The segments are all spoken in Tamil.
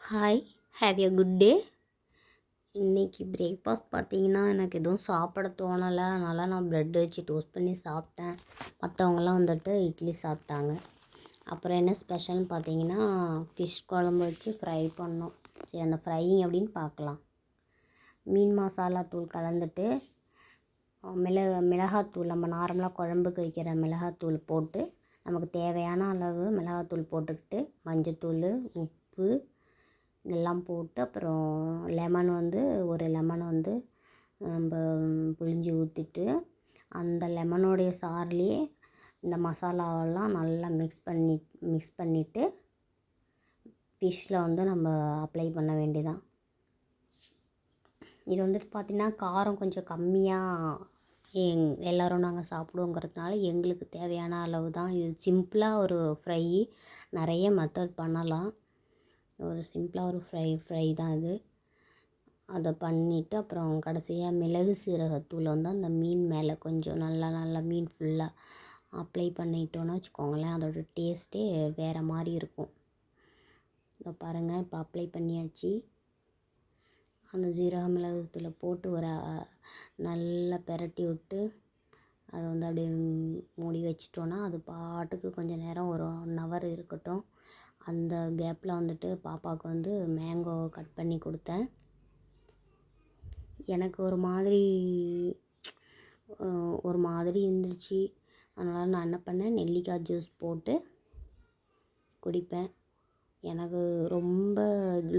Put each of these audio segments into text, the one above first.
Hi, have a good day. இன்றைக்கி பிரேக்ஃபாஸ்ட் பார்த்தீங்கன்னா எனக்கு எதுவும் சாப்பிட தோணலை. அதனால் நான் ப்ரெட் வச்சு டோஸ்ட் பண்ணி சாப்பிட்டேன். மற்றவங்களாம் வந்துட்டு இட்லி சாப்பிட்டாங்க. அப்புறம் என்ன ஸ்பெஷல்னு பார்த்தீங்கன்னா ஃபிஷ் குழம்பு வச்சு ஃப்ரை பண்ணோம். சரி, அந்த ஃப்ரையிங் அப்படின்னு பார்க்கலாம். மீன் மசாலா தூள் கலந்துட்டு மிளகாத்தூள் நம்ம நார்மலாக குழம்புக்கு வைக்கிற மிளகாத்தூள் போட்டு நமக்கு தேவையான அளவு மிளகாத்தூள் போட்டுக்கிட்டு மஞ்சத்தூள், உப்பு இதெல்லாம் போட்டு அப்புறம் ஒரு லெமன் நம்ம புழிஞ்சு ஊற்றிட்டு அந்த லெமனோடைய சாறுலேயே இந்த மசாலாவெல்லாம் நல்லா மிக்ஸ் பண்ணிவிட்டு ஃபிஷ்ஷில் நம்ம அப்ளை பண்ண வேண்டியதான். இது வந்துட்டு பார்த்திங்கன்னா காரம் கொஞ்சம் கம்மியாக எல்லோரும் நாங்கள் சாப்பிடுவோங்கிறதுனால எங்களுக்கு தேவையான அளவு தான். இது சிம்பிளாக ஒரு ஃப்ரை, நிறைய மெத்தட் பண்ணலாம். ஒரு சிம்பிளாக ஒரு ஃப்ரை தான் இது. அதை பண்ணிவிட்டு அப்புறம் கடைசியாக மிளகு சீரகத்தூள் அந்த மீன் மேலே கொஞ்சம் நல்லா மீன் ஃபுல்லாக அப்ளை பண்ணிட்டோன்னு வச்சுக்கோங்களேன், அதோடய டேஸ்ட்டே வேறு மாதிரி இருக்கும். இதை பாருங்கள், இப்போ அப்ளை பண்ணியாச்சு. அந்த ஜீரக மிளகுத்தூளை போட்டு நல்லா பெரட்டி விட்டு அதை அப்படியே மூடி வச்சிட்டோன்னா அது பாட்டுக்கு கொஞ்சம் நேரம் ஒரு 1 ஹவர் இருக்கட்டும். அந்த கேப்பில் பாப்பாவுக்கு மேங்கோ கட் பண்ணி கொடுத்தேன். எனக்கு ஒரு மாதிரி இருந்துச்சு. அதனால் நான் என்ன பண்ணேன், நெல்லிக்காய் ஜூஸ் போட்டு குடிப்பேன். எனக்கு ரொம்ப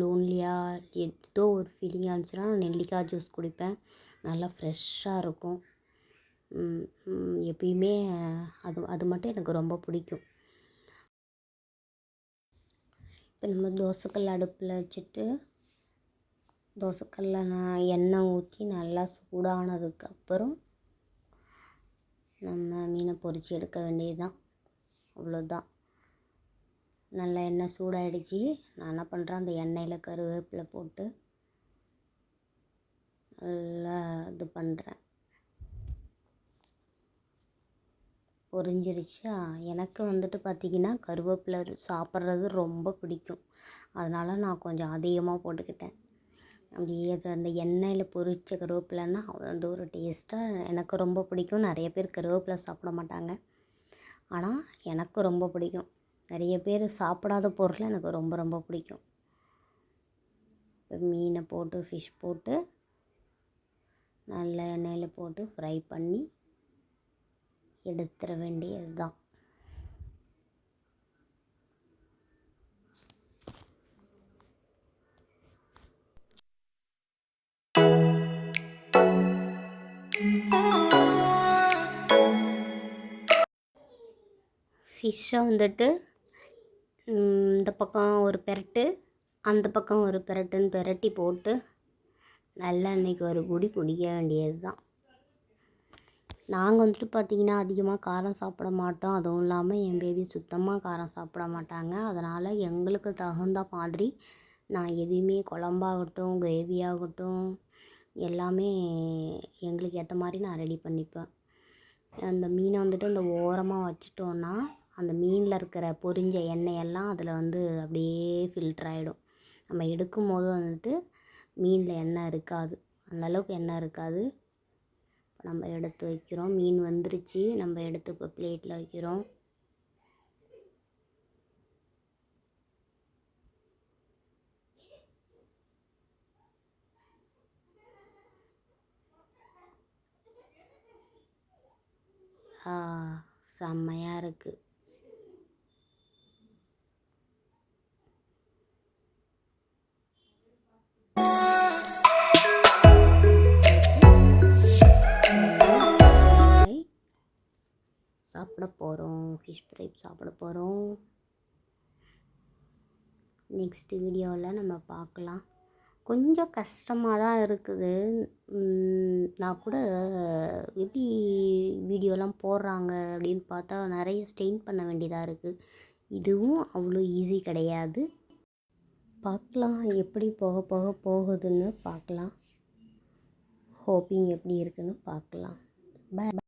லோன்லியாக ஏதோ ஒரு ஃபீலிங்காக இருந்துச்சுன்னா நெல்லிக்காய் ஜூஸ் குடிப்பேன். நல்லா ஃப்ரெஷ்ஷாக இருக்கும். எப்பயுமே அது மட்டும் எனக்கு ரொம்ப பிடிக்கும். இப்போ நம்ம தோசைக்கல் அடுப்பில் வச்சுட்டு தோசைக்கல்லில் எண்ணெய் ஊற்றி நல்லா சூடானதுக்கப்புறம் நம்ம மீனை பொரித்து எடுக்க வேண்டியது தான். அவ்வளோதான். நல்லா எண்ணெய் சூடாகிடுச்சு. நான் என்ன பண்ணுறேன், அந்த எண்ணெயில் கருவேப்பிலை போட்டு நல்லா இது பண்ணுறேன். பொரிஞ்சிருச்சா. எனக்கு பார்த்திங்கன்னா கருவேப்பிலை சாப்பிட்றது ரொம்ப பிடிக்கும். அதனால் நான் கொஞ்சம் அதிகமாக போட்டுக்கிட்டேன். அப்படியே அந்த எண்ணெயில் பொரித்த கருவேப்பிலைன்னா அது ஒரு டேஸ்ட்டாக எனக்கு ரொம்ப பிடிக்கும். நிறைய பேர் கருவேப்பிலை சாப்பிட மாட்டாங்க, ஆனால் எனக்கு ரொம்ப பிடிக்கும். நிறைய பேர் சாப்பிடாத பொருள் எனக்கு ரொம்ப பிடிக்கும். இப்போ மீனை போட்டு ஃபிஷ் போட்டு நல்ல எண்ணெயில் போட்டு ஃப்ரை பண்ணி எடுத்துட வேண்டியது தான். ஃபிஷ்ஷை இந்த பக்கம் ஒரு பெரட்டு, அந்த பக்கம் ஒரு பெரட்டுன்னு பெரட்டி போட்டு நல்லா இன்றைக்கி ஒரு பிடிக்க வேண்டியது தான். நாங்கள் பார்த்திங்கன்னா அதிகமாக காரம் சாப்பிட மாட்டோம். அதுவும் இல்லாமல் என் பேபி சுத்தமாக காரம் சாப்பிட மாட்டாங்க. அதனால் எங்களுக்கு தகுந்த மாதிரி நான் எதையுமே குழம்பாகட்டும், கிரேவியாகட்டும் எல்லாமே எங்களுக்கு ஏற்ற மாதிரி நான் ரெடி பண்ணிப்பேன். அந்த மீனை அந்த ஓரமாக வச்சிட்டோன்னா அந்த மீனில் இருக்கிற பொரிஞ்ச எண்ணெயெல்லாம் அதில் அப்படியே ஃபில்டர் ஆகிடும். நம்ம எடுக்கும் போது மீனில் எண்ணெய் இருக்காது, அந்தளவுக்கு எண்ணெய் இருக்காது. நம்ம எடுத்து வைக்கிறோம். மீன் வந்துருச்சு. நம்ம எடுத்து இப்போ பிளேட்டில் வைக்கிறோம். செம்மையாக இருக்குது. சாப்பிட போகிறோம். ஃபிஷ் ஃப்ரை சாப்பிட போகிறோம். நெக்ஸ்ட் வீடியோவில் நம்ம பார்க்கலாம். கொஞ்சம் கஷ்டமாக தான் இருக்குது. நான் கூட எப்படி வீடியோலாம் போடுறாங்க அப்படின்னு பார்த்தா நிறைய ஸ்டெயின் பண்ண வேண்டியதாக இருக்குது. இதுவும் அவ்வளோ ஈஸி கிடையாது. பார்க்கலாம் எப்படி போகுதுன்னு பார்க்கலாம். ஹோப்பிங் எப்படி இருக்குன்னு பார்க்கலாம். பாய்.